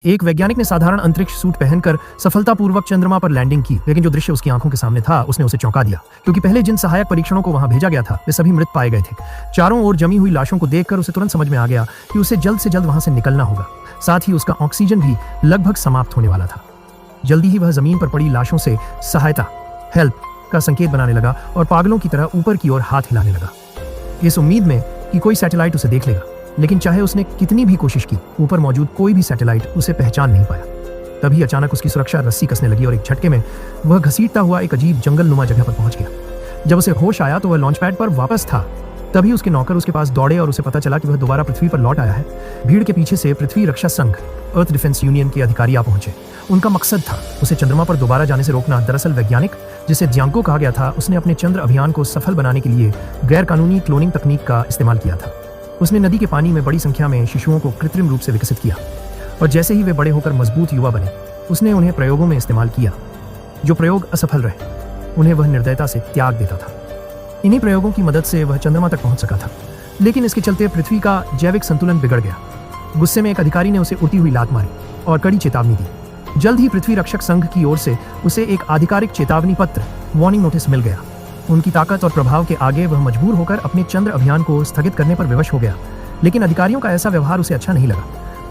एक वैज्ञानिक ने साधारण अंतरिक्ष सूट पहनकर सफलतापूर्वक चंद्रमा पर लैंडिंग की, लेकिन जो दृश्य उसकी आंखों के सामने था उसने उसे चौंका दिया, क्योंकि पहले जिन सहायक परीक्षणों को वहां भेजा गया था वे सभी मृत पाए गए थे। चारों ओर जमी हुई लाशों को देखकर उसे तुरंत समझ में आ गया कि उसे जल्द से जल्द वहां से निकलना होगा। साथ ही उसका ऑक्सीजन भी लगभग समाप्त होने वाला था। जल्दी ही वह जमीन पर पड़ी लाशों से सहायता, हेल्प का संकेत बनाने लगा और पागलों की तरह ऊपर की ओर हाथ हिलाने लगा, इस उम्मीद में कि कोई सैटेलाइट उसे देख लेगा। लेकिन चाहे उसने कितनी भी कोशिश की, ऊपर मौजूद कोई भी सैटेलाइट उसे पहचान नहीं पाया। तभी अचानक उसकी सुरक्षा रस्सी कसने लगी और एक झटके में वह घसीटता हुआ एक अजीब जंगल नुमा जगह पर पहुंच गया। जब उसे होश आया तो वह लॉन्च पैड पर वापस था। तभी उसके नौकर उसके पास दौड़े और उसे पता चला कि वह दोबारा पृथ्वी पर लौट आया है। भीड़ के पीछे से पृथ्वी रक्षा संघ, अर्थ डिफेंस यूनियन के अधिकारी आ पहुंचे। उनका मकसद था उसे चंद्रमा पर दोबारा जाने से रोकना। दरअसल वैज्ञानिक, जिसे जियांगो कहा गया था, उसने अपने चंद्र अभियान को सफल बनाने के लिए गैर कानूनी क्लोनिंग तकनीक का इस्तेमाल किया था। उसने नदी के पानी में बड़ी संख्या में शिशुओं को कृत्रिम रूप से विकसित किया और जैसे ही वे बड़े होकर मजबूत युवा बने, उसने उन्हें प्रयोगों में इस्तेमाल किया। जो प्रयोग असफल रहे, उन्हें वह निर्दयता से त्याग देता था। इन्हीं प्रयोगों की मदद से वह चंद्रमा तक पहुंच सका था, लेकिन इसके चलते पृथ्वी का जैविक संतुलन बिगड़ गया। गुस्से में एक अधिकारी ने उसे उल्टी हुई लात मारी और कड़ी चेतावनी दी। जल्द ही पृथ्वी रक्षक संघ की ओर से उसे एक आधिकारिक चेतावनी पत्र, वार्निंग नोटिस मिल गया। उनकी ताकत और प्रभाव के आगे वह मजबूर होकर अपने चंद्र अभियान को स्थगित करने पर विवश हो गया। लेकिन अधिकारियों का ऐसा व्यवहार उसे अच्छा नहीं लगा।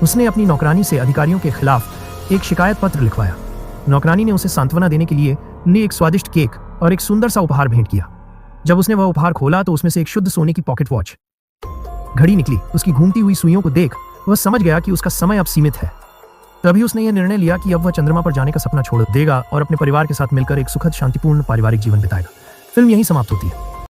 उसने अपनी नौकरानी से अधिकारियों के खिलाफ एक शिकायत पत्र लिखवाया। नौकरानी ने उसे सांत्वना देने के लिए एक स्वादिष्ट केक और एक सुंदर सा उपहार भेंट किया। जब उसने वह उपहार खोला तो उसमें से एक शुद्ध सोने की पॉकेट वॉच घड़ी निकली। उसकी घूमती हुई सुइयों को देख वह समझ गया कि उसका समय अब सीमित है। तभी उसने यह निर्णय लिया कि अब वह चंद्रमा पर जाने का सपना छोड़ देगा और अपने परिवार के साथ मिलकर एक सुखद, शांतिपूर्ण पारिवारिक जीवन बिताएगा। फिल्म यहीं समाप्त होती है।